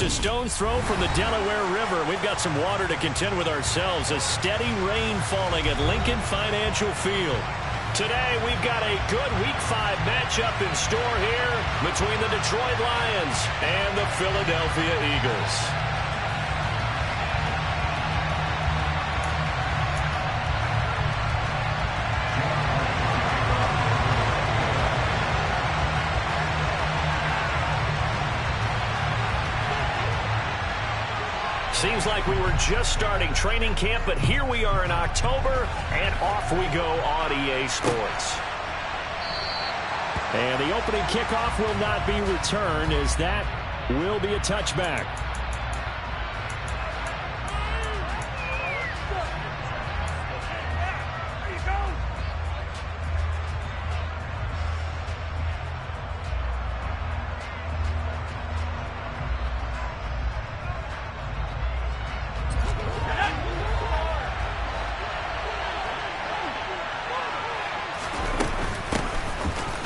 a stone's throw from the Delaware River. We've got some water to contend with ourselves. A steady rain falling at Lincoln Financial Field. Today, we've got a good Week 5 matchup in store here between the Detroit Lions and the Philadelphia Eagles. Seems like we were just starting training camp, but here we are in October, and off we go on EA Sports. And the opening kickoff will not be returned, as that will be a touchback.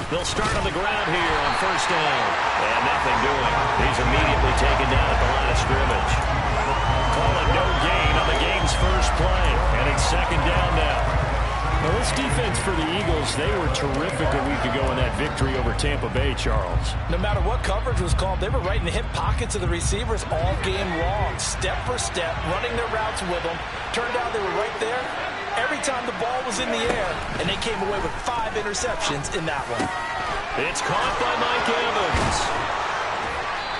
They'll start on the ground here on first down. And nothing doing. He's immediately taken down at the line of scrimmage. Call it no gain on the game's first play. And it's second down now. Now this defense for the Eagles, they were terrific a week ago in that victory over Tampa Bay, Charles. No matter what coverage was called, they were right in the hip pockets of the receivers all game long. Step for step, running their routes with them. Turned out they were right there every time the ball was in the air, and they came away with 5 interceptions in that one. It's caught by Mike Evans.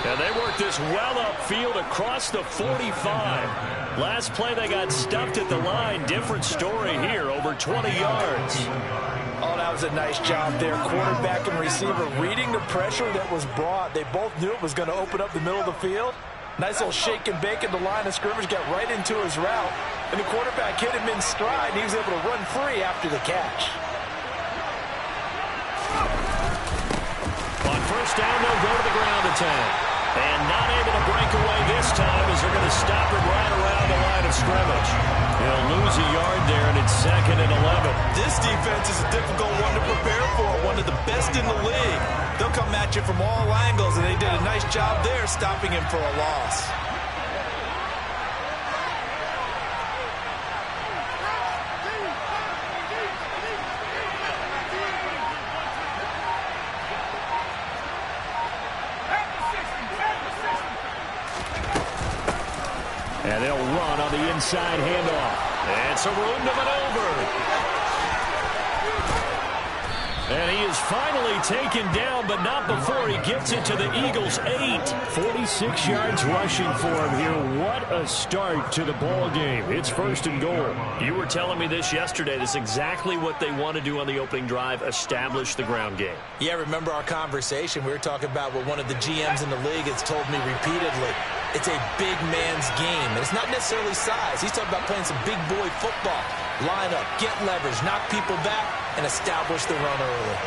And they worked this well upfield across the 45. Last play they got stuffed at the line. Different story here, over 20 yards. Oh, that was a nice job there. Quarterback and receiver reading the pressure that was brought. They both knew it was going to open up the middle of the field. Nice little shake and bake at the line of scrimmage, got right into his route. And the quarterback hit him in stride, and he was able to run free after the catch. On first down, they'll go to the ground attack. And not able to break away this time as they're going to stop it right around the line of scrimmage. They'll lose a yard there, and it's 2nd and 11. This defense is a difficult one to prepare for, one of the best in the league. They'll come at you from all angles, and they did a nice job there stopping him for a loss. And they'll run on the inside handoff. It's a room to maneuver. And he is finally taken down, but not before he gets it to the Eagles' 8. 46 yards rushing for him here. What a start to the ball game. It's 1st and goal. You were telling me this yesterday. This is exactly what they want to do on the opening drive, establish the ground game. Yeah, remember our conversation. We were talking about what one of the GMs in the league has told me repeatedly. It's a big man's game, and it's not necessarily size. He's talking about playing some big boy football. Line up, get leverage, knock people back, and establish the run early.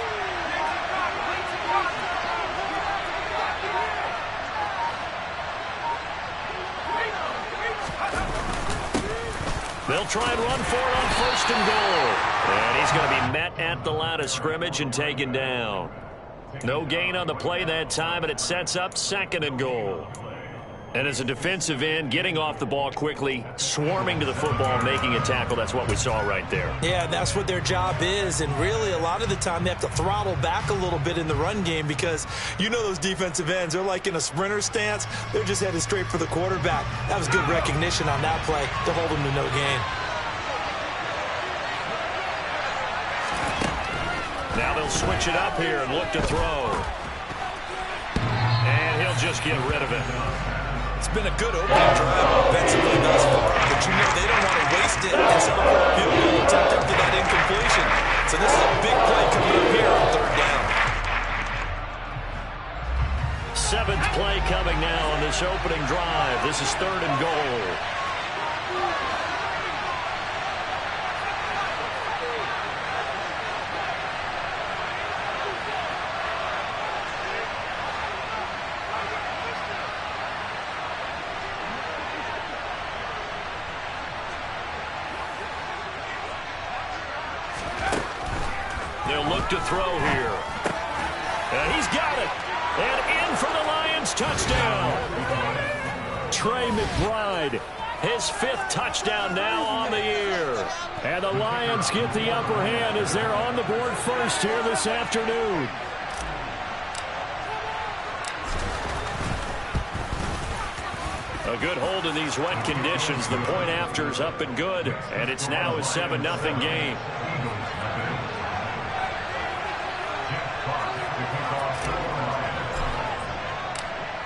They'll try and run for it on 1st and goal. And he's going to be met at the line of scrimmage and taken down. No gain on the play that time, and it sets up 2nd and goal. And as a defensive end, getting off the ball quickly, swarming to the football, making a tackle, that's what we saw right there. Yeah, that's what their job is, and really a lot of the time they have to throttle back a little bit in the run game because you know those defensive ends, they're like in a sprinter stance. They're just headed straight for the quarterback. That was good recognition on that play to hold them to no gain. Now they'll switch it up here and look to throw. And he'll just get rid of it. It's been a good opening drive offensively thus far, but you know they don't want to waste it and settle for a field goal attempt after that incompletion. So this is a big play coming up here on 3rd down. 7th play coming now on this opening drive. This is 3rd and goal. They'll look to throw here. And he's got it. And in for the Lions touchdown. Trey McBride. His 5th touchdown now on the year. And the Lions get the upper hand as they're on the board first here this afternoon. A good hold in these wet conditions. The point after is up and good. And it's now a 7-0 game.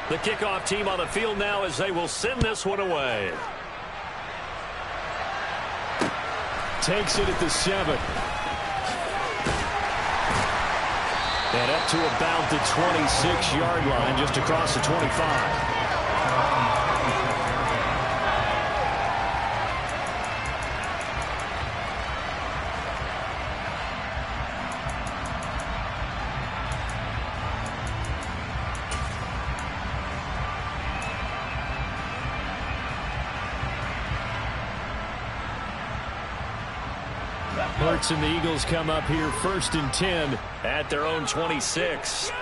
The kickoff team on the field now as they will send this one away. Takes it at the 7. And up to about the 26-yard line, just across the 25. Hurts and the Eagles come up here 1st and 10 at their own 26.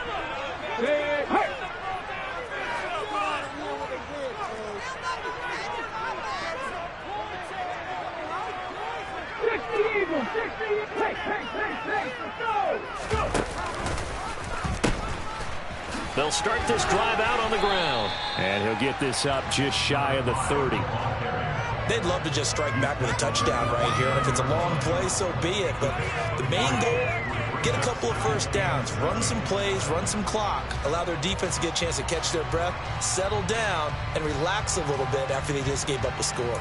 They'll start this drive out on the ground. And he'll get this up just shy of the 30. They'd love to just strike back with a touchdown right here. And if it's a long play, so be it. But the main goal, get a couple of first downs, run some plays, run some clock, allow their defense to get a chance to catch their breath, settle down, and relax a little bit after they just gave up a score.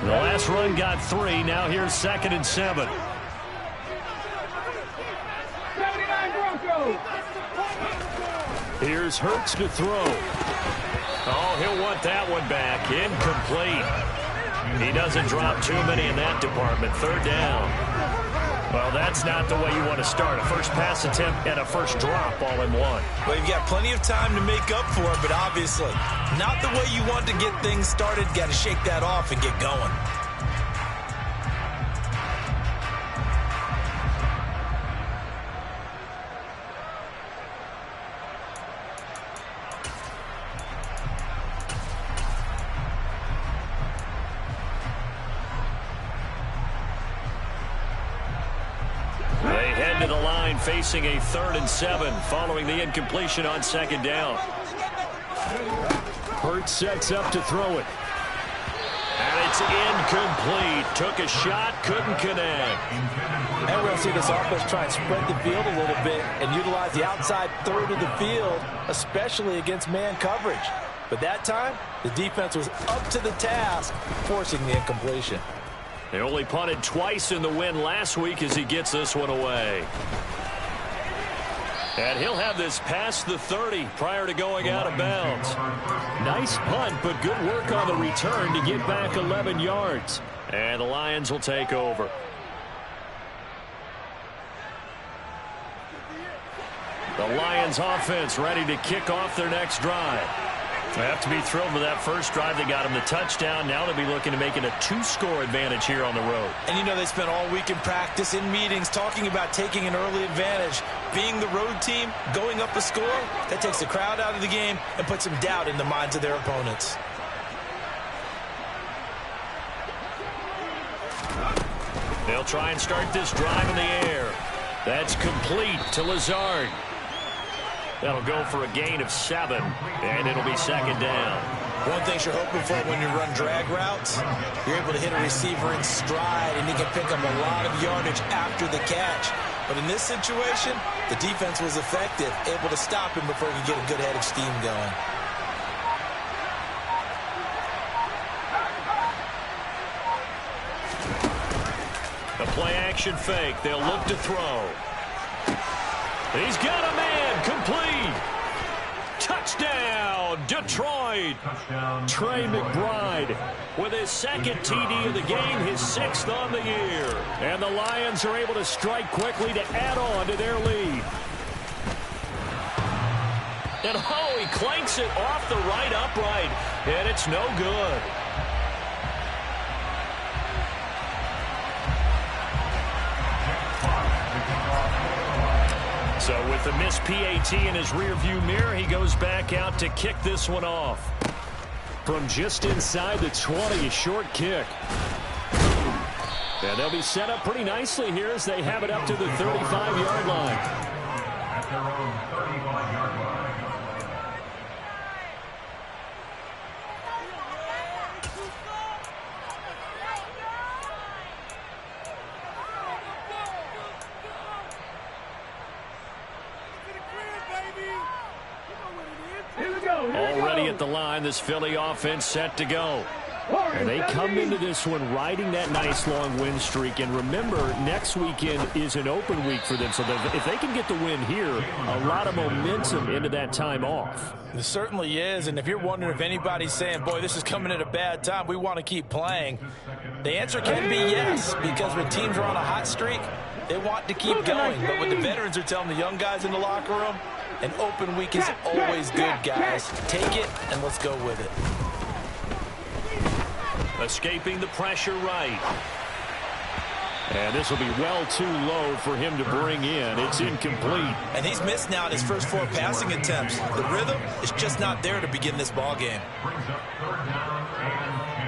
The last run got 3. Now here's 2nd and 7. Here's Hurts to throw. Oh, he'll want that one back. Incomplete. He doesn't drop too many in that department. 3rd down. Well, that's not the way you want to start. A first pass attempt and a first drop all in one. Well, you've got plenty of time to make up for it, but obviously not the way you want to get things started. Got to shake that off and get going. Facing a 3rd and 7 following the incompletion on 2nd down. Hurts sets up to throw it. And it's incomplete. Took a shot, couldn't connect. And we're going to see this offense try and spread the field a little bit and utilize the outside 3rd of the field, especially against man coverage. But that time, the defense was up to the task, forcing the incompletion. They only punted twice in the win last week as he gets this one away. And he'll have this past the 30 prior to going out of bounds. Nice punt, but good work on the return to get back 11 yards. And the Lions will take over. The Lions offense ready to kick off their next drive. They have to be thrilled with that first drive. They got him the touchdown. Now they'll be looking to make it a 2-score advantage here on the road. And you know they spent all week in practice, in meetings, talking about taking an early advantage. Being the road team, going up a score, that takes the crowd out of the game and puts some doubt in the minds of their opponents. They'll try and start this drive in the air. That's complete to Lazard. That'll go for a gain of 7, and it'll be 2nd down. One thing you're hoping for when you run drag routes, you're able to hit a receiver in stride, and he can pick up a lot of yardage after the catch. But in this situation, the defense was effective, able to stop him before he could get a good head of steam going. A play-action fake. They'll look to throw. He's got a man. Complete. Touchdown, Detroit. Trey McBride with his 2nd TD of the game, his 6th on the year. And the Lions are able to strike quickly to add on to their lead. And oh, he clanks it off the right upright, and it's no good. So with the missed PAT in his rearview mirror, he goes back out to kick this one off. From just inside the 20, a short kick. And they'll be set up pretty nicely here as they have it up to the 35-yard line. At their own 35-yard line. Already at the line, this Philly offense set to go. And they come into this one riding that nice long win streak. And remember, next weekend is an open week for them. So if they can get the win here, a lot of momentum into that time off. It certainly is. And if you're wondering if anybody's saying, boy, this is coming at a bad time, we want to keep playing, the answer can be yes. Because when teams are on a hot streak, they want to keep going. But what the veterans are telling the young guys in the locker room, an open week is always good, guys. Take it and let's go with it. Escaping the pressure right. And this will be well too low for him to bring in. It's incomplete. And he's missed now in his first 4 passing attempts. The rhythm is just not there to begin this ball game. Brings up 3rd down and 10.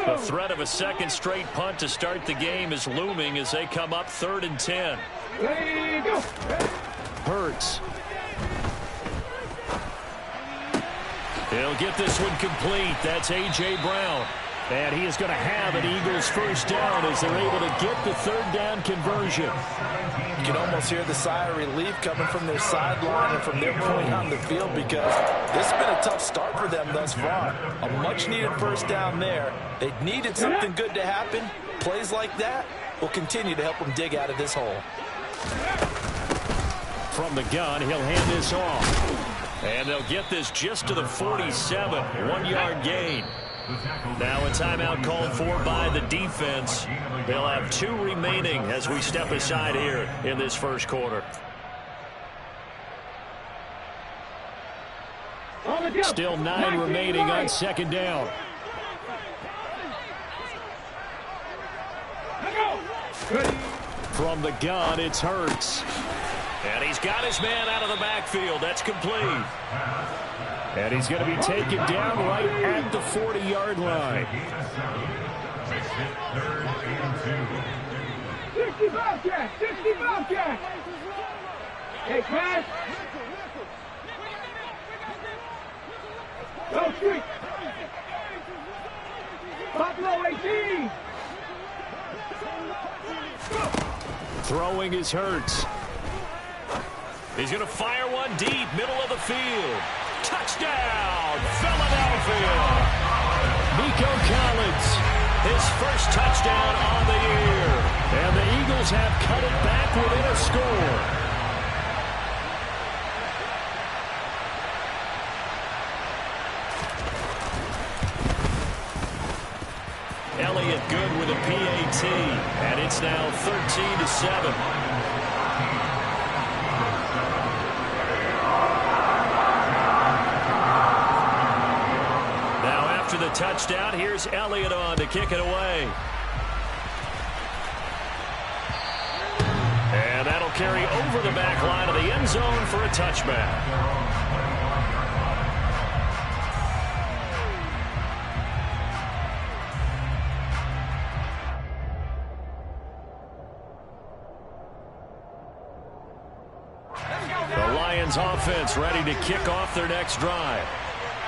The threat of a second straight punt to start the game is looming as they come up 3rd and 10. Hurts. He'll get this one complete. That's A.J. Brown. And he is going to have an Eagles first down as they're able to get the 3rd down conversion. You can almost hear the sigh of relief coming from their sideline and from their point on the field because this has been a tough start for them thus far. A much-needed first down there. They needed something good to happen. Plays like that will continue to help them dig out of this hole. From the gun, he'll hand this off. And they'll get this just to the 47. 1-yard gain. Now a timeout called for by the defense. They'll have 2 remaining as we step aside here in this first quarter. Still 9 remaining on 2nd down. From the gun, it's Hurts. And he's got his man out of the backfield. That's complete. And he's going to be taken down right at the 40-yard line. 65 catch, 65 catch. Hey, pass. Go street. Buffalo 18. Throwing his Hurts. He's going to fire one deep, middle of the field. Touchdown, Philadelphia. Nico Collins, his first touchdown on the year. And the Eagles have cut it back within a score. Elliott good with a PAT, and it's now 13-7. The touchdown. Here's Elliott on to kick it away. And that'll carry over the back line of the end zone for a touchback. The Lions offense ready to kick off their next drive.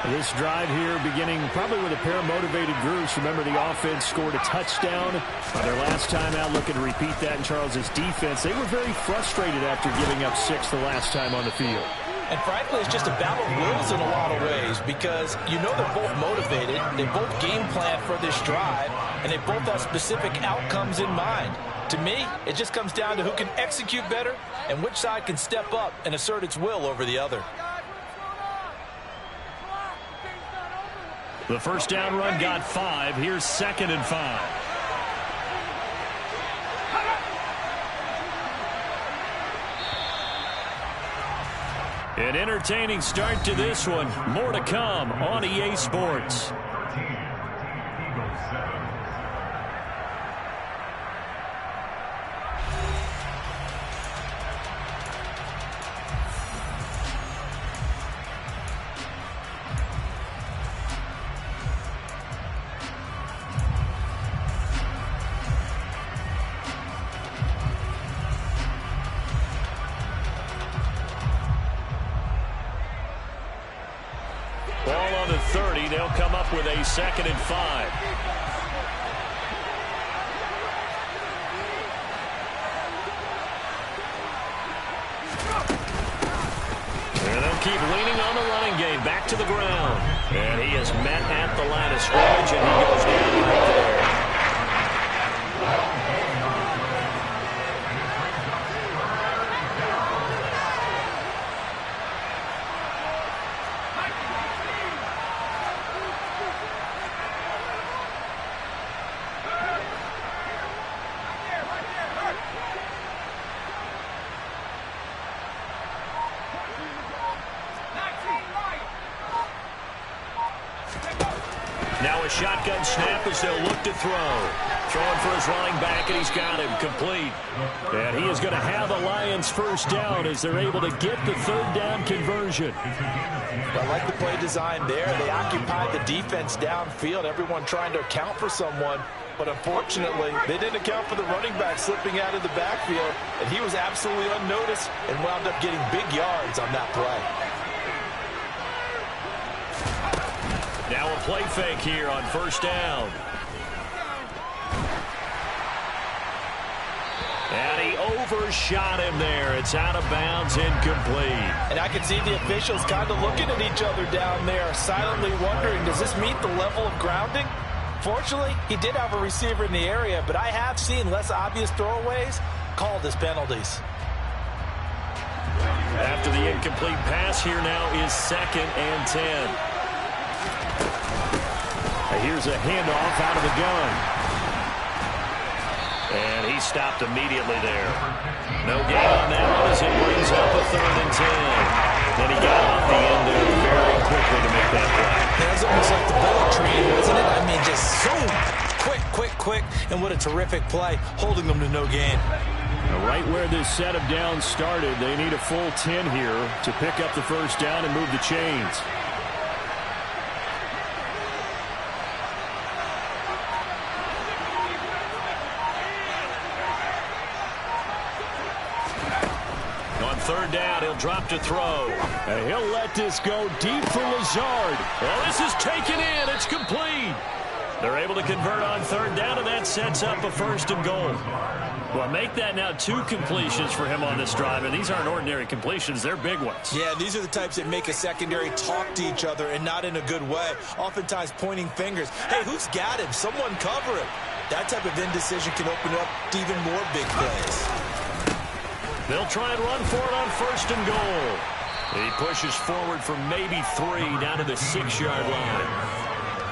This drive here beginning probably with a pair of motivated groups. Remember, the offense scored a touchdown on their last time out. Looking to repeat that in Charles's defense. They were very frustrated after giving up 6 the last time on the field. And frankly, it's just a battle of wills in a lot of ways because you know they're both motivated. They both game plan for this drive, and they both have specific outcomes in mind. To me, it just comes down to who can execute better and which side can step up and assert its will over the other. The first down run got 5. Here's 2nd and 5. An entertaining start to this one. More to come on EA Sports. on the 30. They'll come up with a 2nd and 5. And they'll keep leaning on the running game. Back to the ground. And he is met at the line of scrimmage, and he goes down right there. Now a shotgun snap as they'll look to throw. Throwing for his running back, and he's got him complete. And he is going to have the Lions first down as they're able to get the 3rd down conversion. I like the play design there. They occupied the defense downfield, everyone trying to account for someone. But unfortunately, they didn't account for the running back slipping out of the backfield, and he was absolutely unnoticed and wound up getting big yards on that play. Now a play fake here on 1st down. And he overshot him there. It's out of bounds, incomplete. And I can see the officials kind of looking at each other down there, silently wondering, does this meet the level of grounding? Fortunately, he did have a receiver in the area, but I have seen less obvious throwaways called as penalties. After the incomplete pass, here now is 2nd and 10. Here's a handoff out of the gun. And he stopped immediately there. No gain on that one as it brings up a 3rd and 10. And he got off the end there very quickly to make that play. That was almost like the bullet train, wasn't it? I mean, just zoom. Quick. And what a terrific play, holding them to no gain. Right where this set of downs started, they need a full 10 here to pick up the 1st down and move the chains. On 3rd down, he'll drop to throw. And he'll let this go deep for Lazard. Well, this is taken in. It's complete. They're able to convert on 3rd down, and that sets up a 1st and goal. Well, make that now 2 completions for him on this drive, and these aren't ordinary completions. They're big ones. Yeah, these are the types that make a secondary talk to each other, and not in a good way. Oftentimes pointing fingers. Hey, who's got him? Someone cover him. That type of indecision can open up to even more big plays. They'll try and run for it on 1st and goal. He pushes forward for maybe 3 down to the 6-yard line.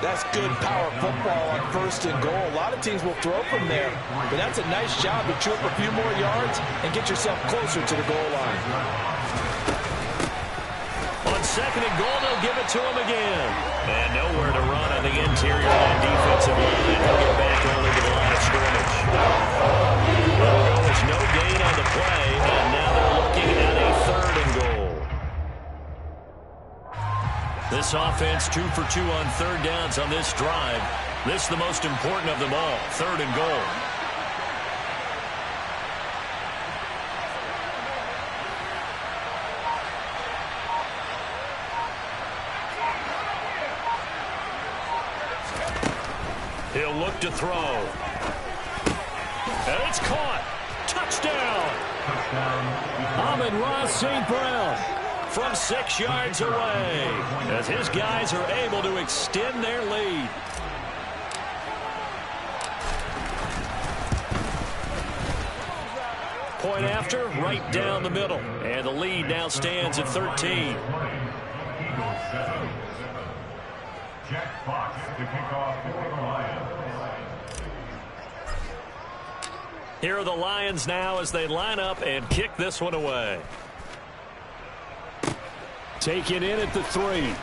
That's good power football on 1st and goal. A lot of teams will throw from there, but that's a nice job to chew up a few more yards and get yourself closer to the goal line. On 2nd and goal, they'll give it to him again. And nowhere to run on the interior line defensive line. He'll get back only to the line of scrimmage. There's no gain on the play, and now they're looking at a 3rd and goal. This offense 2 for 2 on 3rd downs on this drive. This is the most important of them all, 3rd and goal. He'll look to throw. And it's caught. Touchdown. Amon-Ra St. Brown from 6 yards away as his guys are able to extend their lead. Point after, right down the middle. And the lead now stands at 13. Jack Fox to kick off for the Lions. Here are the Lions now as they line up and kick this one away. Taken in at the 3.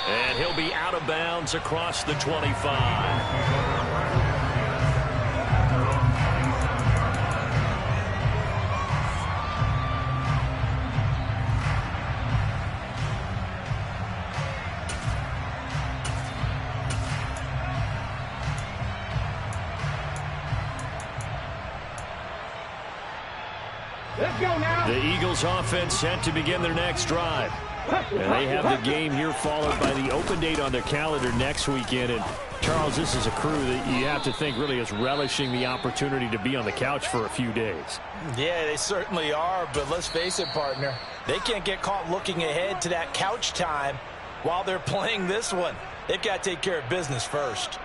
And he'll be out of bounds across the 25. Let's go now. The Eagles offense set to begin their next drive. And they have the game here followed by the open date on their calendar next weekend. And, Charles, this is a crew that you have to think really is relishing the opportunity to be on the couch for a few days. Yeah, they certainly are, but let's face it, partner. They can't get caught looking ahead to that couch time while they're playing this one. They've got to take care of business first.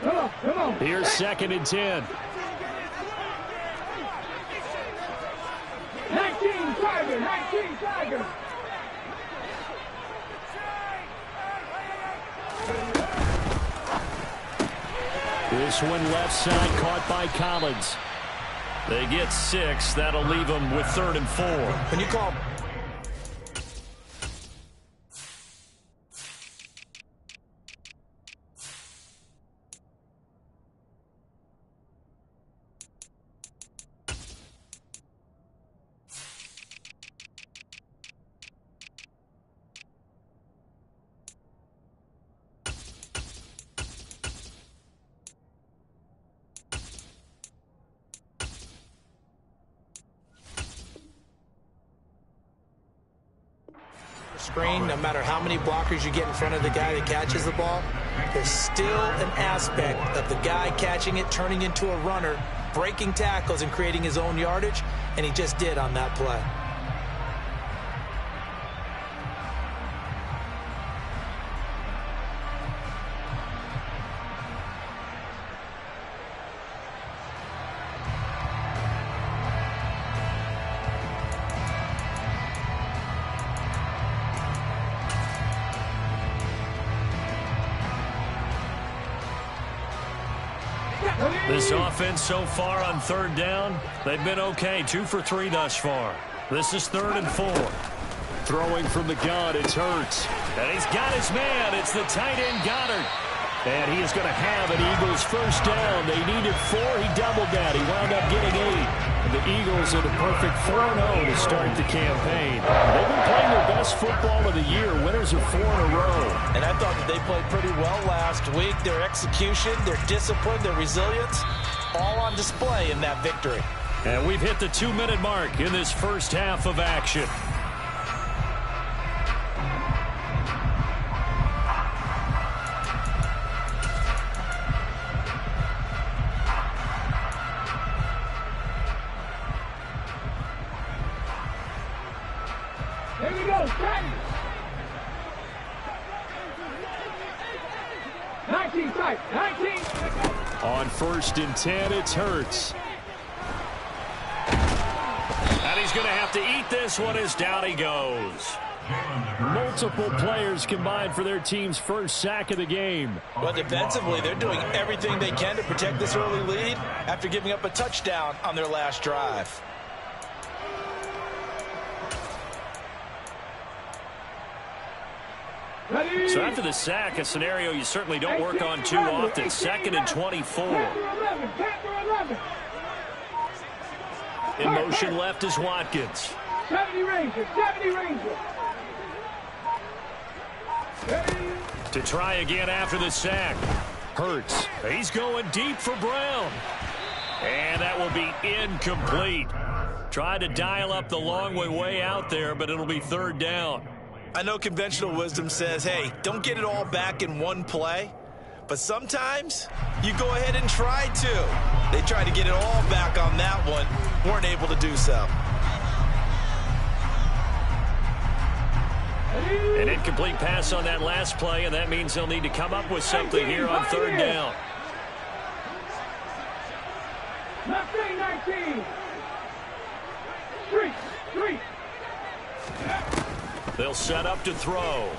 Come on. Here's 2nd and 10. 19 Tiger. This one left side caught by Collins. They get 6. That'll leave them with 3rd and 4. When you call screen, no matter how many blockers you get in front of the guy that catches the ball, there's still an aspect of the guy catching it, turning into a runner, breaking tackles and creating his own yardage, and he just did on that play. This offense so far on 3rd down, they've been okay. 2 for 3 thus far. This is 3rd and 4. Throwing from the gun, it's Hurts. And he's got his man. It's the tight end Goddard. And he is going to have an Eagles first down. They needed 4. He doubled that. He wound up getting 8. And the Eagles at a perfect 4-0 to start the campaign. They've been playing their best football of the year. Winners of 4 in a row. And I thought that they played pretty well last week. Their execution, their discipline, their resilience, all on display in that victory. And we've hit the 2-minute mark in this first half of action. Here we go. 19 tight. 19. On 1st and 10, it's Hurts. And he's going to have to eat this one as down he goes. Multiple players combined for their team's first sack of the game. But defensively, they're doing everything they can to protect this early lead after giving up a touchdown on their last drive. So after the sack, a scenario you certainly don't work on too often. 2nd and 24. In motion left is Watkins. 70 Ranger. To try again after the sack. Hurts. He's going deep for Brown. And that will be incomplete. Tried to dial up the long way out there, but it'll be 3rd down. I know conventional wisdom says, hey, don't get it all back in one play. But sometimes you go ahead and try to. They tried to get it all back on that one. Weren't able to do so. An incomplete pass on that last play, and that means they'll need to come up with something here on 3rd down. 19. Street. They'll set up to throw.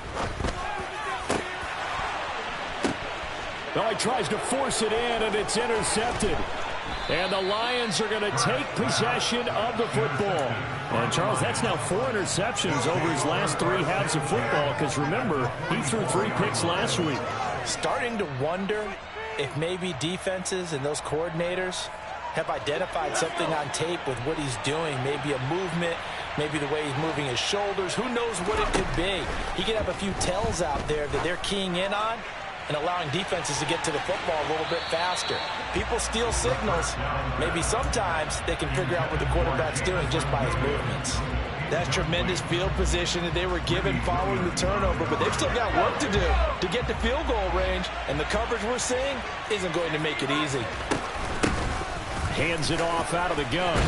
Oh, he tries to force it in, and it's intercepted. And the Lions are going to take possession of the football. And, Charles, that's now 4 interceptions over his last 3 halves of football, because, remember, he threw 3 picks last week. Starting to wonder if maybe defenses and those coordinators have identified something on tape with what he's doing, maybe a movement maybe the way he's moving his shoulders. Who knows what it could be? He could have a few tells out there that they're keying in on and allowing defenses to get to the football a little bit faster. People steal signals. Maybe sometimes they can figure out what the quarterback's doing just by his movements. That's tremendous field position that they were given following the turnover, but they've still got work to do to get to field goal range, and the coverage we're seeing isn't going to make it easy. Hands it off out of the gun.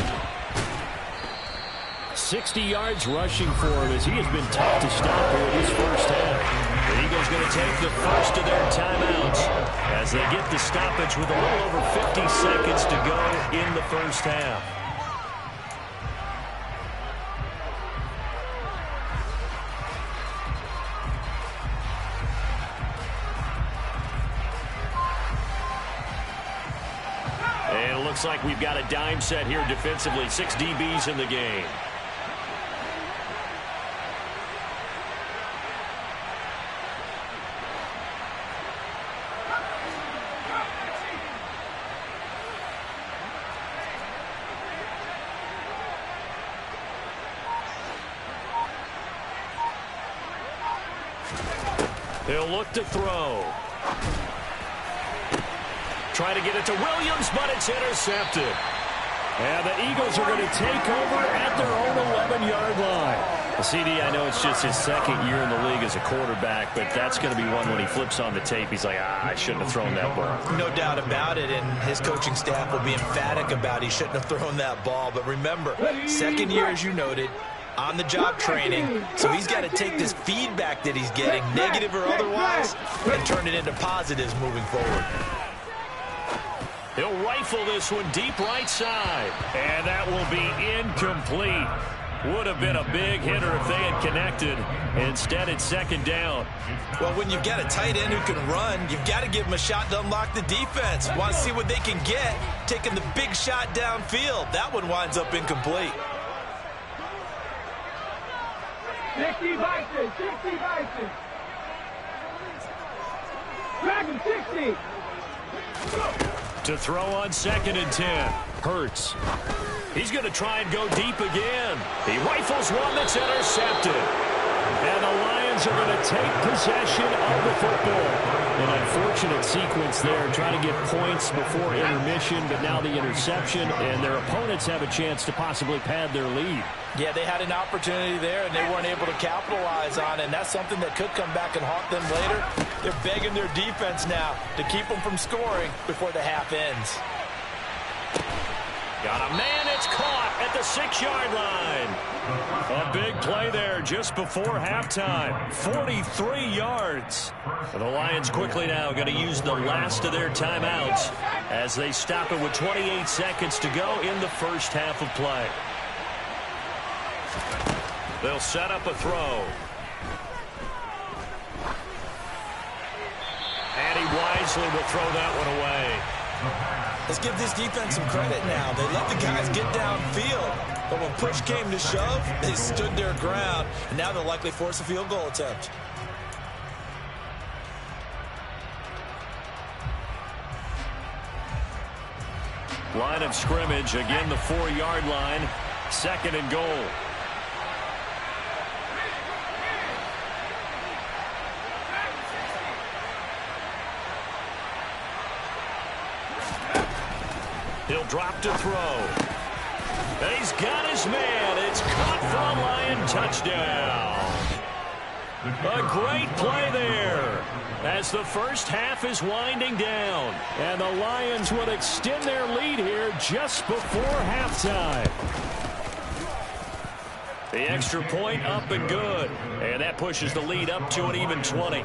60 yards rushing for him as he has been tough to stop here this first half. The Eagles going to take the first of their timeouts as they get the stoppage with a little over 50 seconds to go in the first half. And it looks like we've got a dime set here defensively. 6 DBs in the game. He'll look to throw. Try to get it to Williams, but it's intercepted. And the Eagles are going to take over at their own 11-yard line. CD, I know it's just his second year in the league as a quarterback, but that's going to be one when he flips on the tape. He's like, I shouldn't have thrown that ball. No doubt about it, and his coaching staff will be emphatic about he shouldn't have thrown that ball. But remember, second year, as you noted, on-the-job training, so he's got to take this feedback that he's getting, negative or otherwise, and turn it into positives moving forward. He'll rifle this one deep right side, and that will be incomplete. Would have been a big hitter if they had connected. Instead, it's second down. Well, when you've got a tight end who can run, you've got to give him a shot to unlock the defense. Want to see what they can get, taking the big shot downfield. That one winds up incomplete. 60 Vikings, 60 Vikings. Dragon 60. To throw on 2nd and 10. Hurts. He's going to try and go deep again. He rifles one that's intercepted. And the Lions are going to take possession of the football. An unfortunate sequence there, trying to get points before intermission, but now the interception, and their opponents have a chance to possibly pad their lead. Yeah, they had an opportunity there, and they weren't able to capitalize on it, and that's something that could come back and haunt them later. They're begging their defense now to keep them from scoring before the half ends. Got a man, it's caught at the 6-yard line. A big play there just before halftime. 43 yards. The Lions quickly now going to use the last of their timeouts as they stop it with 28 seconds to go in the first half of play. They'll set up a throw. And he wisely will throw that one away. Let's give this defense some credit now. They let the guys get downfield, but when push came to shove, they stood their ground, and now they'll likely force a field goal attempt. Line of scrimmage, again the 4-yard line, 2nd and goal. He'll drop to throw. And he's got his man. It's caught for a Lion touchdown. A great play there as the first half is winding down. And the Lions will extend their lead here just before halftime. The extra point up and good. And that pushes the lead up to an even 20.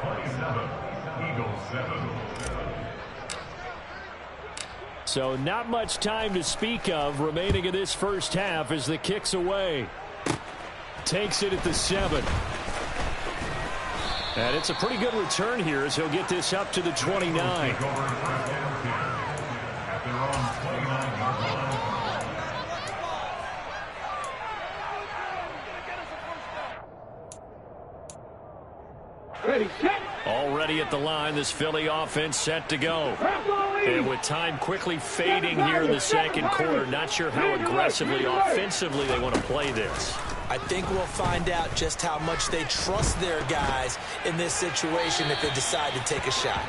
So not much time to speak of remaining in this first half as the kick's away. Takes it at the 7. And it's a pretty good return here as he'll get this up to the 29. Ready, set. Already at the line, this Philly offense set to go. Press all And with time quickly fading here in the second quarter, not sure how aggressively, offensively they want to play this. I think we'll find out just how much they trust their guys in this situation if they decide to take a shot.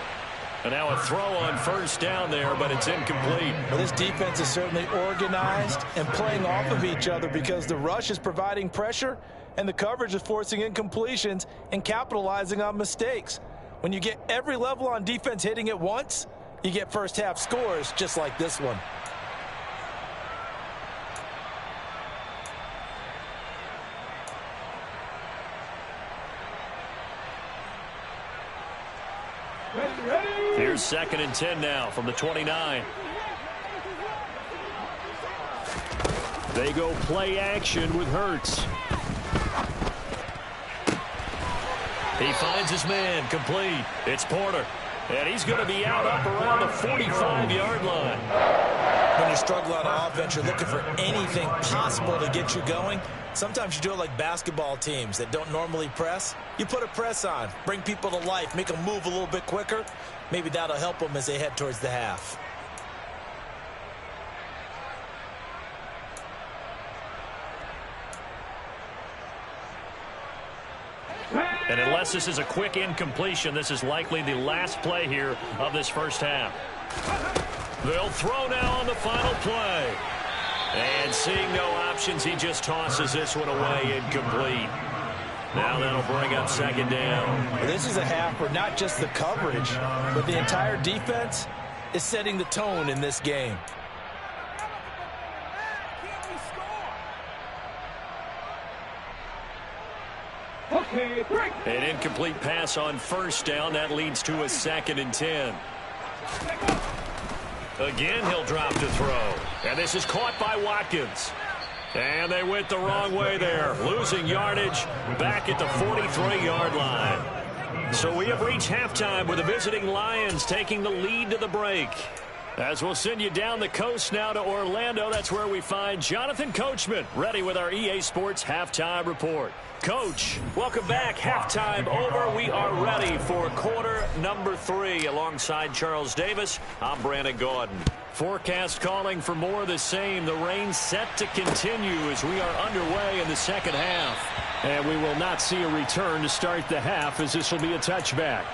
And now a throw on first down there, but it's incomplete. Well, this defense is certainly organized and playing off of each other because the rush is providing pressure and the coverage is forcing incompletions and capitalizing on mistakes. When you get every level on defense hitting at once, you get first half scores just like this one. Here's 2nd and 10 now from the 29. They go play action with Hurts. He finds his man, complete. It's Porter. And he's going to be out up around the 45-yard line. When you struggle on offense, you're looking for anything possible to get you going. Sometimes you do it like basketball teams that don't normally press. You put a press on, bring people to life, make them move a little bit quicker. Maybe that'll help them as they head towards the half. And unless this is a quick incompletion, this is likely the last play here of this first half. They'll throw now on the final play. And seeing no options, he just tosses this one away incomplete. Now that'll bring up 2nd down. Well, this is a half where not just the coverage, but the entire defense is setting the tone in this game. An incomplete pass on first down. That leads to a 2nd and 10. Again, he'll drop to throw. And this is caught by Watkins. And they went the wrong way there. Losing yardage back at the 43-yard line. So we have reached halftime with the visiting Lions taking the lead to the break. As we'll send you down the coast now to Orlando, that's where we find Jonathan Coachman ready with our EA Sports Halftime Report. Coach, welcome back. Halftime over. We are ready for quarter number 3. Alongside Charles Davis, I'm Brandon Gordon. Forecast calling for more of the same. The rain set to continue as we are underway in the second half. And we will not see a return to start the half, as this will be a touchback.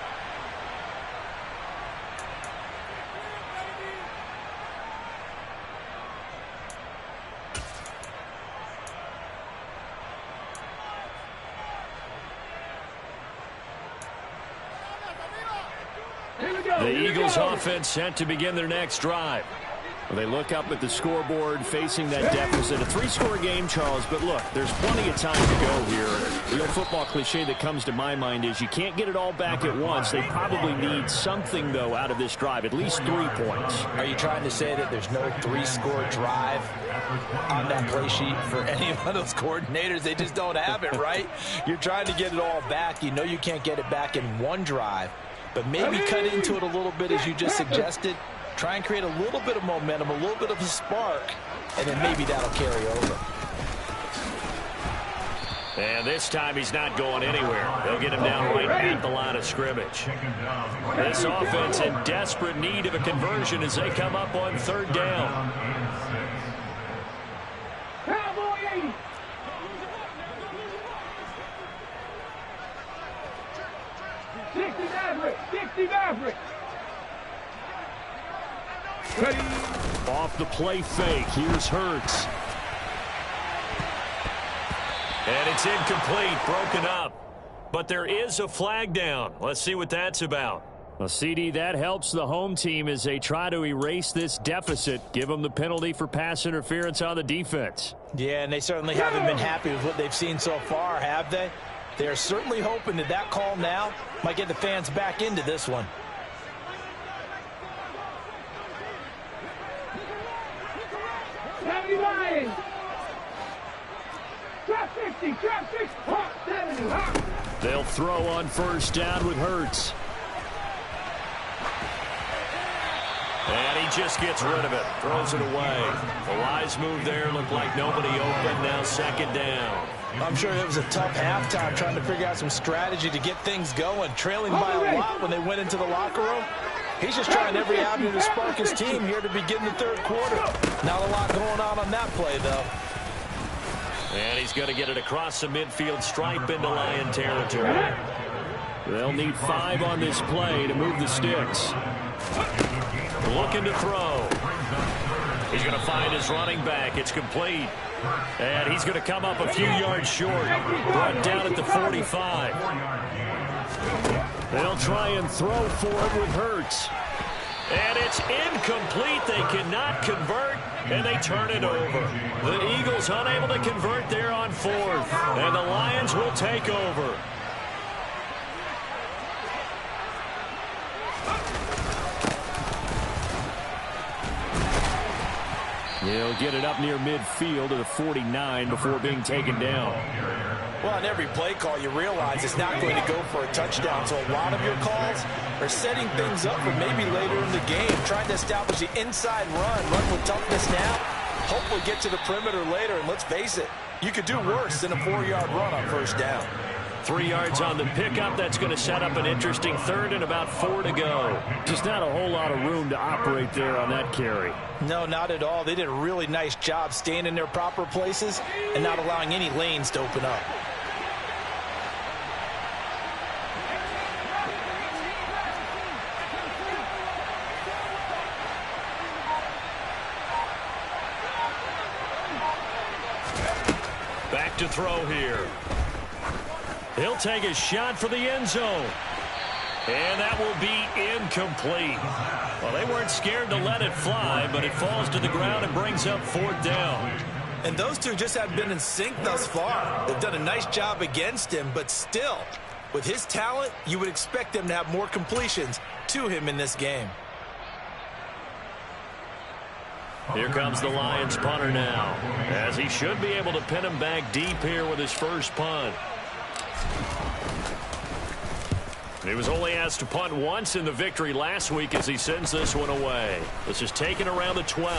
The Eagles offense set to begin their next drive. They look up at the scoreboard facing that deficit. A 3-score game, Charles, but look, there's plenty of time to go here. The old football cliche that comes to my mind is you can't get it all back at once. They probably need something, though, out of this drive, at least 3 points. Are you trying to say that there's no 3-score drive on that play sheet for any of those coordinators? They just don't have it, right? You're trying to get it all back. You know you can't get it back in one drive. But maybe cut into it a little bit, as you just suggested. Try and create a little bit of momentum, a little bit of a spark, and then maybe that'll carry over. And this time he's not going anywhere. They'll get him down right at the line of scrimmage. This offense in desperate need of a conversion as they come up on 3rd down. Cowboy 80. Maverick. Ready. Off the play fake. Here's Hurts. And it's incomplete, broken up. But there is a flag down. Let's see what that's about. Well, CD, that helps the home team as they try to erase this deficit. Give them the penalty for pass interference on the defense. Yeah, and they certainly haven't been happy with what they've seen so far, have they? They are certainly hoping that that call now might get the fans back into this one. Lions. Trap 60, trap 60, hot 70, hot. They'll throw on first down with Hurts. And he just gets rid of it, throws it away. The wise move there, looked like nobody open, now 2nd down. I'm sure it was a tough halftime trying to figure out some strategy to get things going. Trailing by a lot when they went into the locker room. He's just trying every avenue to spark his team here to begin the third quarter. Not a lot going on that play, though. And he's going to get it across the midfield stripe into Lion territory. They'll need 5 on this play to move the sticks. Looking to throw. He's going to find his running back. It's complete. And he's going to come up a few yards short. Brought down at the 45. They'll try and throw for it with Hurts. And it's incomplete. They cannot convert, and they turn it over. The Eagles unable to convert there on 4th. And the Lions will take over. He'll get it up near midfield to the 49 before being taken down. Well, on every play call, you realize it's not going to go for a touchdown. So a lot of your calls are setting things up for maybe later in the game, trying to establish the inside run with toughness now, hopefully get to the perimeter later. And let's face it, you could do worse than a 4-yard run on first down. 3 yards on the pickup. That's going to set up an interesting third and about 4 to go. Just not a whole lot of room to operate there on that carry. No, not at all. They did a really nice job staying in their proper places and not allowing any lanes to open up. Back to throw here. He'll take a shot for the end zone. And that will be incomplete. Well, they weren't scared to let it fly, but it falls to the ground and brings up 4th down. And those two just haven't been in sync thus far. They've done a nice job against him, but still, with his talent, you would expect them to have more completions to him in this game. Here comes the Lions punter now, as he should be able to pin him back deep here with his first punt. He was only asked to punt once in the victory last week as he sends this one away. This is taken around the 12.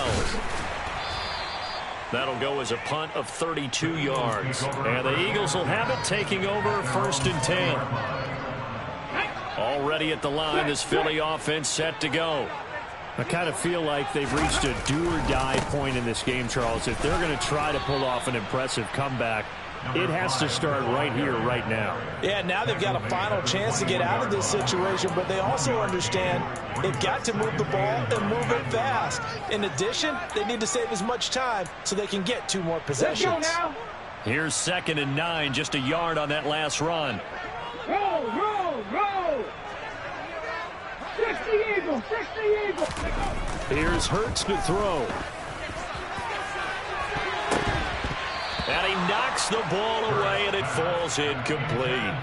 That'll go as a punt of 32 yards. And the Eagles will have it, taking over 1st and 10. Already at the line, this Philly offense set to go. I kind of feel like they've reached a do-or-die point in this game, Charles. If they're going to try to pull off an impressive comeback, it has to start right here, right now. Yeah, now they've got a final chance to get out of this situation, but they also understand they've got to move the ball and move it fast. In addition, they need to save as much time so they can get 2 more possessions. Let's go now. Here's 2nd and 9, just a yard on that last run. Roll, roll, roll. 60 Eagles, 60 Eagles. Here's Hurts to throw. And he knocks the ball away, and it falls incomplete.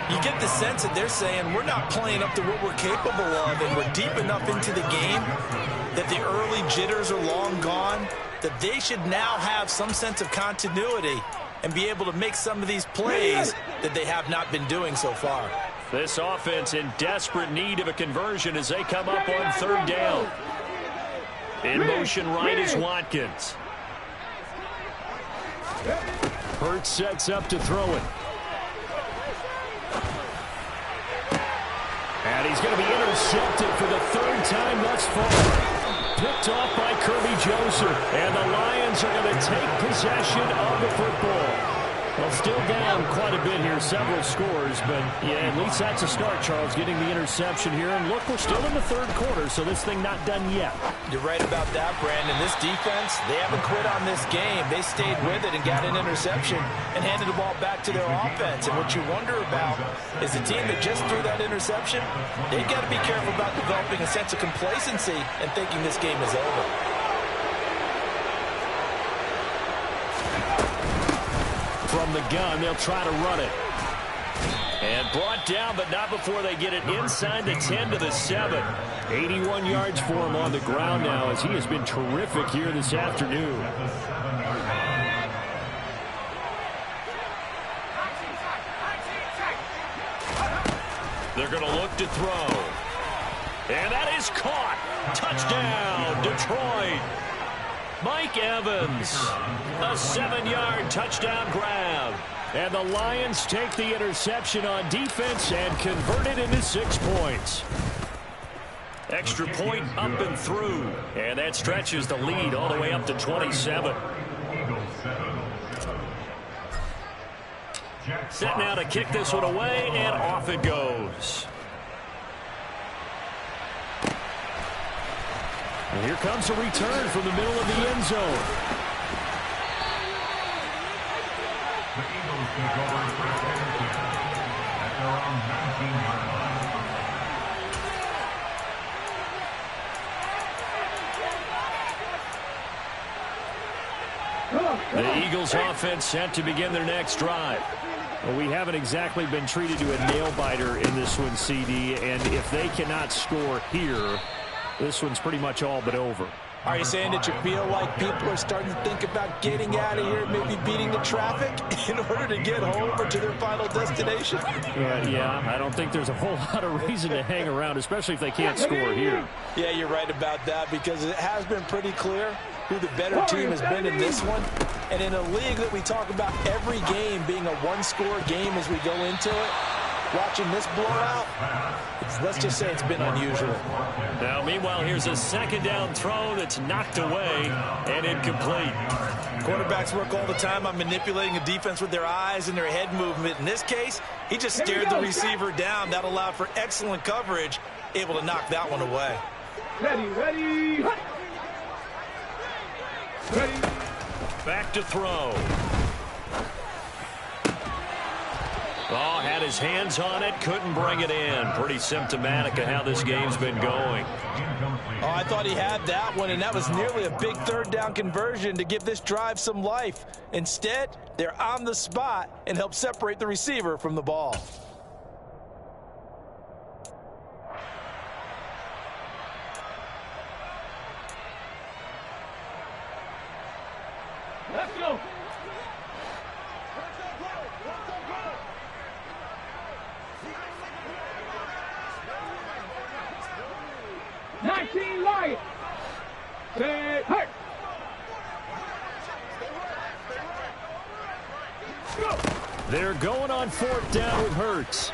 You get the sense that they're saying we're not playing up to what we're capable of, and we're deep enough into the game that the early jitters are long gone, that they should now have some sense of continuity and be able to make some of these plays that they have not been doing so far. This offense in desperate need of a conversion as they come up on 3rd down. In motion right is Watkins. Hurts sets up to throw it. And he's going to be intercepted for the 3rd time thus far. Picked off by Kirby Joseph. And the Lions are going to take possession of the football. Well, still down quite a bit here, several scores, but yeah, at least that's a start, Charles, getting the interception here. And look, we're still in the 3rd quarter, so this thing not done yet. You're right about that, Brandon. This defense, they haven't quit on this game. They stayed with it and got an interception and handed the ball back to their offense. And what you wonder about is the team that just threw that interception, they've got to be careful about developing a sense of complacency and thinking this game is over. From the gun, they'll try to run it. And brought down, but not before they get it inside the 10 to the 7. 81 yards for him on the ground now as he has been terrific here this afternoon. They're going to look to throw. And that is caught. Touchdown, Detroit. Mike Evans, a 7-yard touchdown grab. And the Lions take the interception on defense and convert it into 6 points. Extra point up and through. And that stretches the lead all the way up to 27. Set now to kick this one away, and off it goes. And here comes a return from the middle of the end zone. The Eagles take over first and 10 at their own 19-yard line. The Eagles offense set to begin their next drive. Well, we haven't exactly been treated to a nail-biter in this one, CD, and if they cannot score here, this one's pretty much all but over. Are you saying that you feel like people are starting to think about getting out of here, maybe beating the traffic in order to get home or to their final destination? Yeah, I don't think there's a whole lot of reason to hang around, especially if they can't score here. Yeah, you're right about that, because it has been pretty clear who the better team has been in this one. And in a league that we talk about every game being a one-score game as we go into it, watching this blowout, let's just say it's been unusual. Now, meanwhile, here's a second down throw that's knocked away and incomplete. Quarterbacks work all the time on manipulating a defense with their eyes and their head movement. In this case, he just stared the receiver down. That allowed for excellent coverage, able to knock that one away. Ready. Back to throw. Oh, had his hands on it, couldn't bring it in. Pretty symptomatic of how this game's been going. Oh, I thought he had that one, and that was nearly a big third down conversion to give this drive some life. Instead, they're on the spot and help separate the receiver from the ball. Let's go. 19 Lions. Say, hey. Go. They're going on fourth down with Hurts.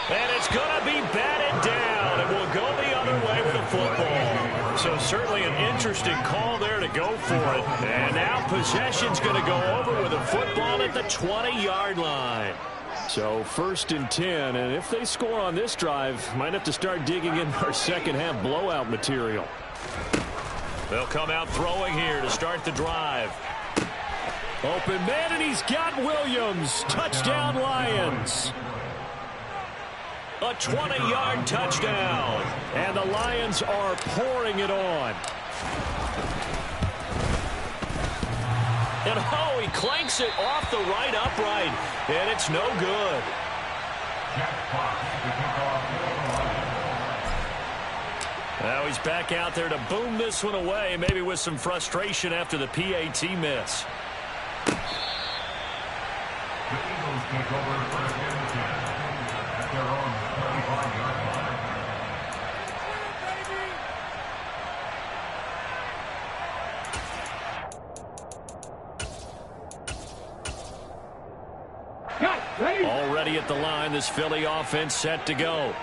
And it's going to be batted down. It will go the other way with the football. So certainly an interesting call there to go for it. And now possession's going to go over with a football at the 20-yard line. So 1st and 10, and if they score on this drive, might have to start digging in our second half blowout material. They'll come out throwing here to start the drive. Open man, and he's got Williams. Touchdown, Lions. A 20-yard touchdown. And the Lions are pouring it on. And oh, he clanks it off the right upright. And it's no good. Now he's back out there to boom this one away, maybe with some frustration after the PAT miss. The Eagles take over first and 10 at their own 35-yard line. Already at the line, this Philly offense set to go.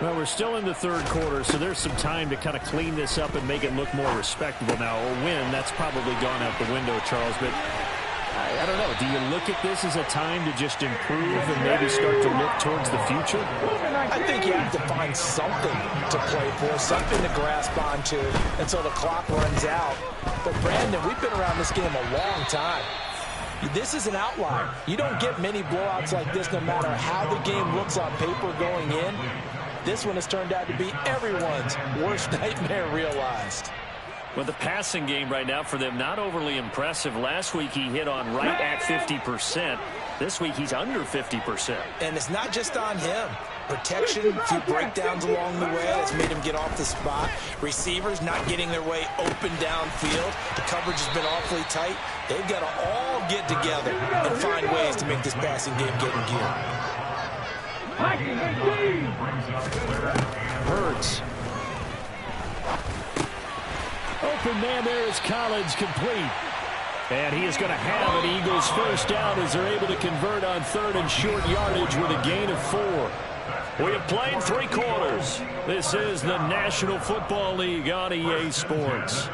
Well, we're still in the third quarter, so there's some time to kind of clean this up and make it look more respectable. Now, a win, that's probably gone out the window, Charles, but I don't know. Do you look at this as a time to just improve and maybe start to look towards the future? I think you have to find something to play for, something to grasp onto until the clock runs out. But, Brandon, we've been around this game a long time. This is an outlier. You don't get many blowouts like this no matter how the game looks on paper going in. This one has turned out to be everyone's worst nightmare realized. Well, the passing game right now for them, not overly impressive. Last week he hit on right at 50%. This week he's under 50%. And it's not just on him. Protection, a few breakdowns along the way that's made him get off the spot. Receivers not getting their way open downfield. The coverage has been awfully tight. They've got to all get together and find ways to make this passing game get in gear. Hurts. Open man there is Collins, complete. And he is going to have an Eagles first down as they're able to convert on third and short yardage with a gain of 4. We have played 3 quarters. This is the National Football League on EA Sports.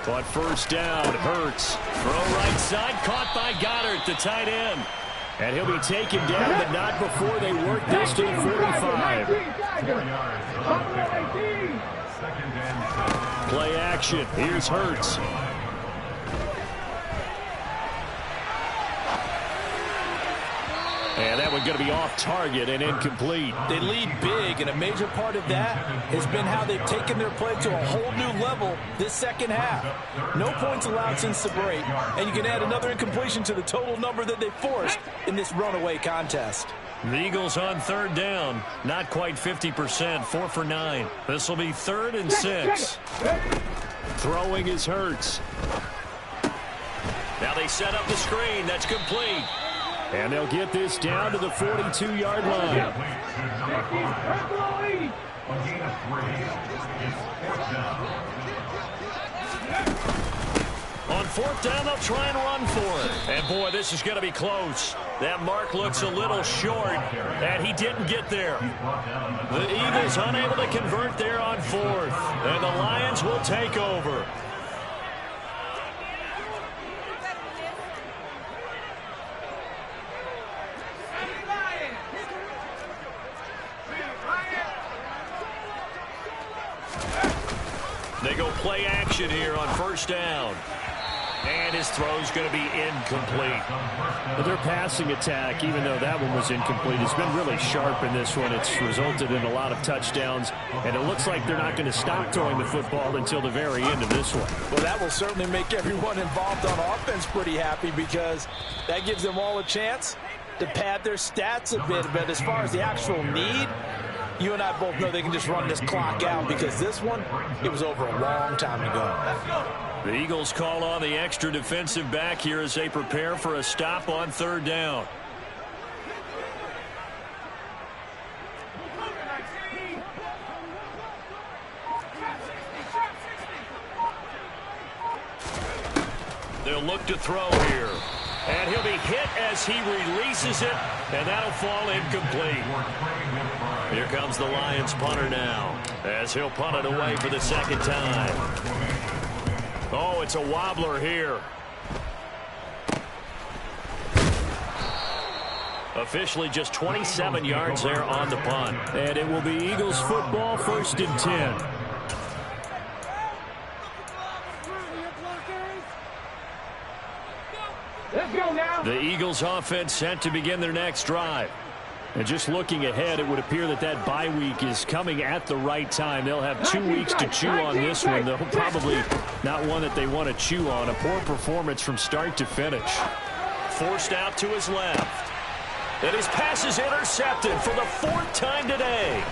On first down, Hurts. Throw right side, caught by Goddard, the tight end. And he'll be taken down, but not before they work this to the 45. Play action. Here's Hurts. And that one going to be off target and incomplete. They lead big, and a major part of that has been how they've taken their play to a whole new level this second half. No points allowed since the break, and you can add another incompletion to the total number that they forced in this runaway contest. The Eagles on third down. Not quite 50%, 4 for 9. This will be 3rd and 6. Throwing is Hurts. Now they set up the screen. That's complete. And they'll get this down to the 42-yard line. On 4th down, they'll try and run for it. And, boy, this is going to be close. That mark looks a little short, and he didn't get there. The Eagles unable to convert there on 4th. And the Lions will take over. They go play action here on first down. And his throw's going to be incomplete. But their passing attack, even though that one was incomplete, has been really sharp in this one. It's resulted in a lot of touchdowns. And it looks like they're not going to stop throwing the football until the very end of this one. Well, that will certainly make everyone involved on offense pretty happy, because that gives them all a chance to pad their stats a bit. But as far as the actual need, you and I both know they can just run this clock out, because this one, it was over a long time ago. The Eagles call on the extra defensive back here as they prepare for a stop on 3rd down. They'll look to throw here. And he'll be hit as he releases it, and that'll fall incomplete. Here comes the Lions punter now, as he'll punt it away for the 2nd time. Oh, it's a wobbler here. Officially just 27 yards there on the punt. And it will be Eagles football, 1st and 10. Let's go now. The Eagles offense set to begin their next drive. And just looking ahead, it would appear that that bye week is coming at the right time. They'll have 2 weeks to chew on this one. They'll probably not one that they want to chew on. A poor performance from start to finish. Forced out to his left. And his pass is intercepted for the 4th time today.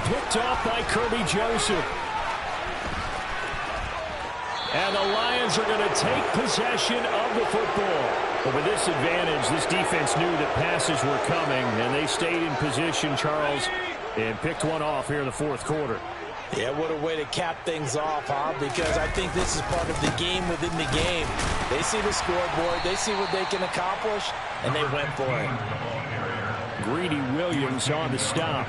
Picked off by Kirby Joseph. And the Lions are going to take possession of the football. But with this advantage, this defense knew that passes were coming, and they stayed in position, Charles, and picked one off here in the 4th quarter. Yeah, what a way to cap things off, huh? Because I think this is part of the game within the game. They see the scoreboard, they see what they can accomplish, and they went for it. Greedy Williams on the stop.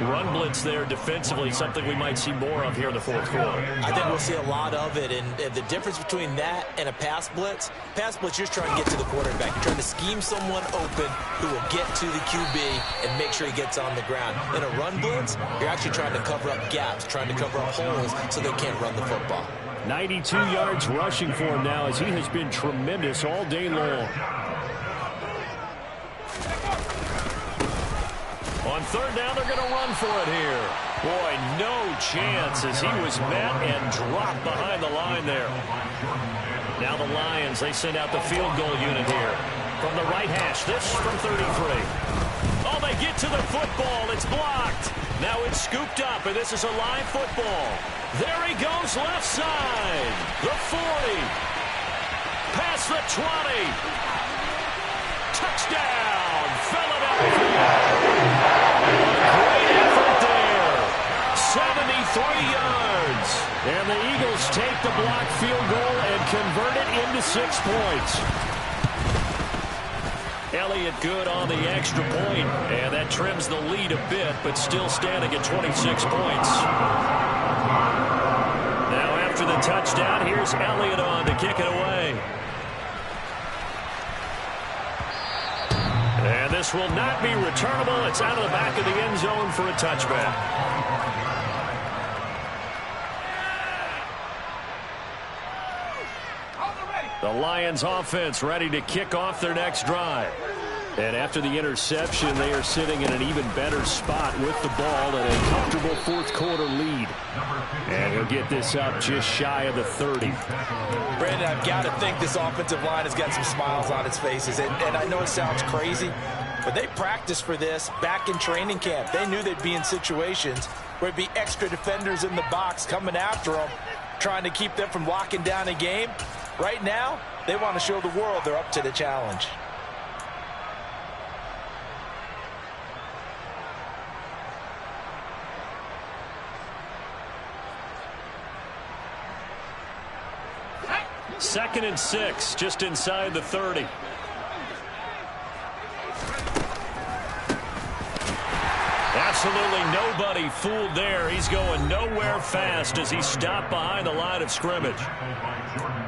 Run blitz there defensively, something we might see more of here in the 4th quarter. I think we'll see a lot of it, and the difference between that and a pass blitz, you're just trying to get to the quarterback. You're trying to scheme someone open who will get to the QB and make sure he gets on the ground. In a run blitz, you're actually trying to cover up gaps, trying to cover up holes so they can't run the football. 92 yards rushing for him now, as he has been tremendous all day long. On 3rd down, they're going to run for it here. Boy, no chance, as he was met and dropped behind the line there. Now the Lions, they send out the field goal unit here. From the right hash, this from 33. Oh, they get to the football. It's blocked. Now it's scooped up, and this is a live football. There he goes, left side. The 40. Past the 20. Touchdown, Philadelphia. Great effort there. yards. And the Eagles take the blocked field goal and convert it into 6 points. Elliott good on the extra point, and that trims the lead a bit, but still standing at 26 points. Now after the touchdown, here's Elliott on to kick it away. And this will not be returnable. It's out of the back of the end zone for a touchback. The Lions offense ready to kick off their next drive. And after the interception, they are sitting in an even better spot with the ball and a comfortable fourth quarter lead. And he'll get this up just shy of the 30. Brandon, I've got to think this offensive line has got some smiles on its faces. And I know it sounds crazy, but they practiced for this back in training camp. They knew they'd be in situations where there'd be extra defenders in the box coming after them, trying to keep them from locking down a game. Right now, they want to show the world they're up to the challenge. Second and 6, just inside the 30. Absolutely nobody fooled there. He's going nowhere fast as he stopped behind the line of scrimmage.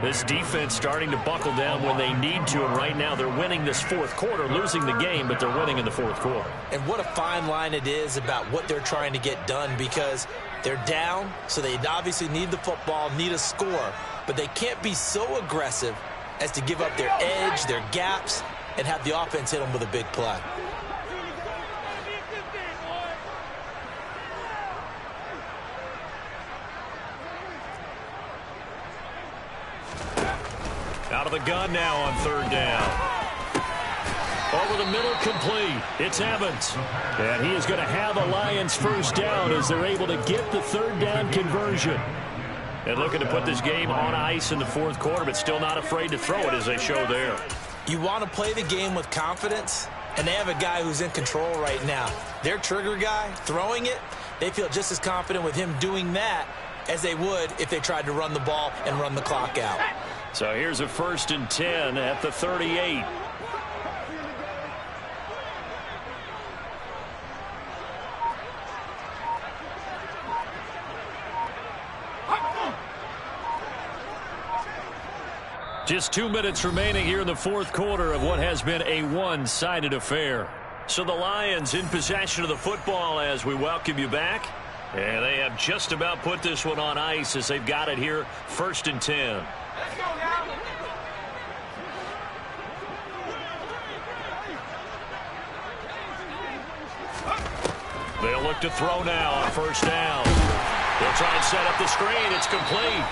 This defense starting to buckle down when they need to, and right now they're winning this fourth quarter, losing the game, but they're winning in the fourth quarter. And what a fine line it is about what they're trying to get done, because they're down, so they obviously need the football, need a score, but they can't be so aggressive as to give up their edge, their gaps, and have the offense hit them with a big play. Out of the gun now on third down. Over the middle, complete. It's Evans. And he is going to have a Lions first down as they're able to get the third down conversion. And looking to put this game on ice in the fourth quarter, but still not afraid to throw it as they show there. You want to play the game with confidence, and they have a guy who's in control right now. Their trigger guy, throwing it, they feel just as confident with him doing that as they would if they tried to run the ball and run the clock out. So here's a 1st and 10 at the 38. Just 2 minutes remaining here in the fourth quarter of what has been a one-sided affair. So the Lions in possession of the football as we welcome you back. And they have just about put this one on ice as they've got it here, 1st and 10. They'll look to throw now on first down. They'll try and set up the screen. It's complete.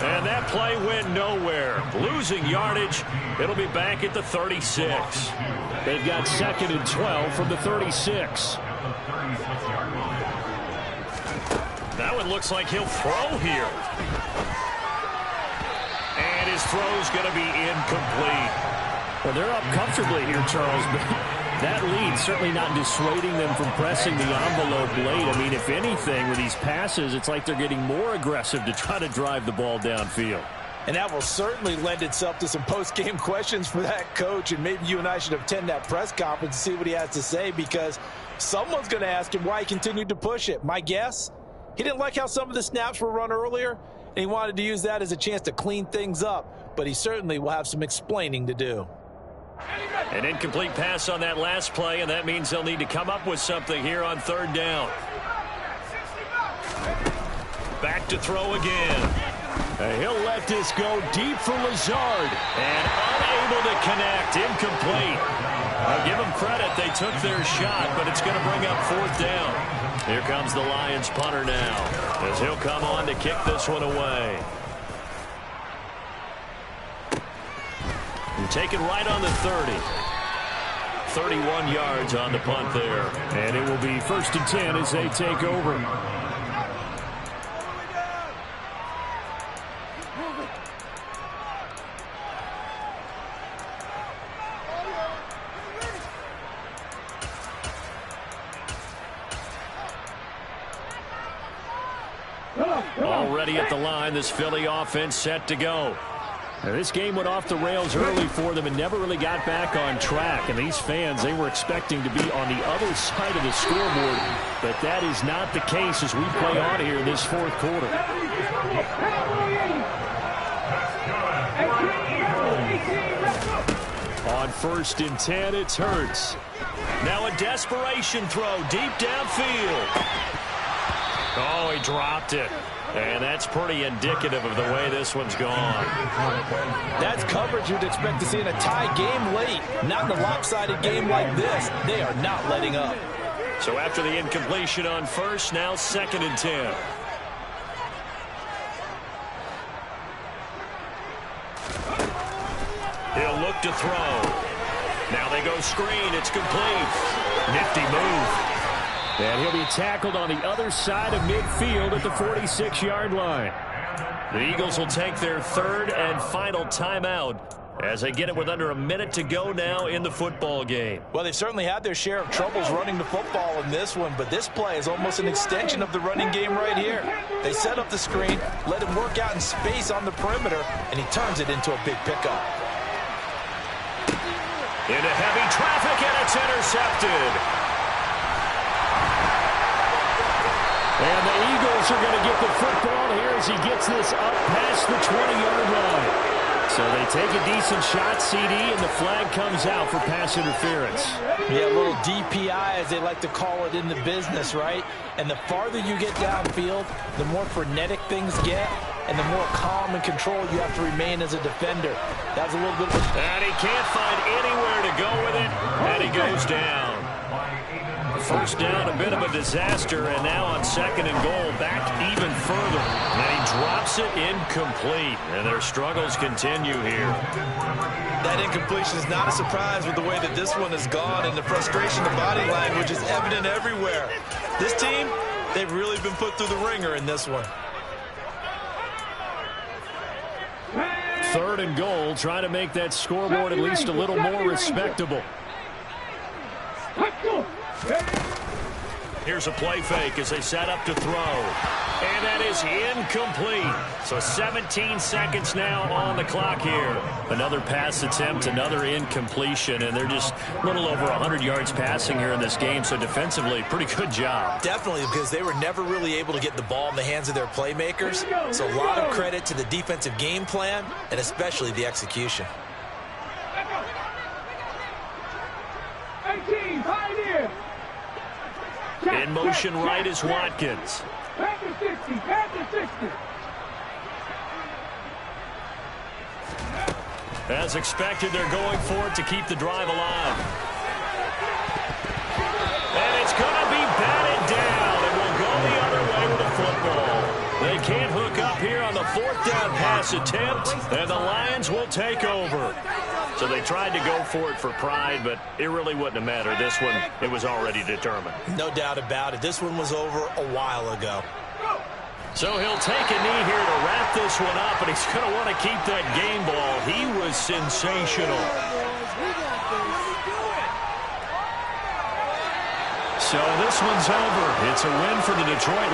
And that play went nowhere. Losing yardage. It'll be back at the 36. They've got 2nd and 12 from the 36. That one looks like he'll throw here. And his throw's going to be incomplete. Well, they're up comfortably here, Charles, but that lead certainly not dissuading them from pressing the envelope late. I mean, if anything, with these passes, it's like they're getting more aggressive to try to drive the ball downfield. And that will certainly lend itself to some post-game questions for that coach, and maybe you and I should attend that press conference to see what he has to say, because someone's going to ask him why he continued to push it. My guess, he didn't like how some of the snaps were run earlier, and he wanted to use that as a chance to clean things up, but he certainly will have some explaining to do. An incomplete pass on that last play, and that means they'll need to come up with something here on third down. Back to throw again. And he'll let this go deep for Lazard. And unable to connect. Incomplete. I'll give them credit. They took their shot, but it's going to bring up fourth down. Here comes the Lions punter now, as he'll come on to kick this one away. And take it right on the 30. 31 yards on the punt there. And it will be 1st and 10 as they take over. Already at the line, this Philly offense set to go. Now, this game went off the rails early for them and never really got back on track. And these fans, they were expecting to be on the other side of the scoreboard. But that is not the case as we play on here in this fourth quarter. On 1st and 10, it's Hurts. Now a desperation throw deep downfield. Oh, he dropped it. And that's pretty indicative of the way this one's gone. That's coverage you'd expect to see in a tie game late. Not in a lopsided game like this. They are not letting up. So after the incompletion on 1st, now 2nd and 10. He'll look to throw. Now they go screen. It's complete. Nifty move. And he'll be tackled on the other side of midfield at the 46-yard line. The Eagles will take their 3rd and final timeout as they get it with under a minute to go now in the football game. Well, they've certainly had their share of troubles running the football in this one, but this play is almost an extension of the running game right here. They set up the screen, let him work out in space on the perimeter, and he turns it into a big pickup. Into heavy traffic, and it's intercepted. And the Eagles are going to get the football here as he gets this up past the 20-yard line. So they take a decent shot, CD, and the flag comes out for pass interference. Yeah, a little DPI, as they like to call it in the business, right? And the farther you get downfield, the more frenetic things get, and the more calm and control you have to remain as a defender. That was a little bit of a... And he can't find anywhere to go with it, and he goes down. 1st down, a bit of a disaster, and now on 2nd and goal, back even further. And he drops it incomplete, and their struggles continue here. That incompletion is not a surprise with the way that this one has gone, and the frustration, the body language is evident everywhere. This team, they've really been put through the ringer in this one. 3rd and goal, trying to make that scoreboard at least a little more respectable. Here's a play fake as they set up to throw. And that is incomplete. So 17 seconds now on the clock here. Another pass attempt, another incompletion, and they're just a little over 100 yards passing here in this game. So defensively, pretty good job. Definitely, because they were never really able to get the ball in the hands of their playmakers. So a lot of credit to the defensive game plan, and especially the execution. 18, pioneer. In motion right is Watkins. Panther 60, Panther 60. As expected, they're going for it to keep the drive alive. And it's going to be batted down, and will go the other way with the football. They can't hook up here on the 4th down pass attempt, and the Lions will take over. So they tried to go for it for pride, but it really wouldn't have mattered. This one, it was already determined. No doubt about it. This one was over a while ago. So he'll take a knee here to wrap this one up, and he's going to want to keep that game ball. He was sensational. So this one's over. It's a win for the Detroit Lions.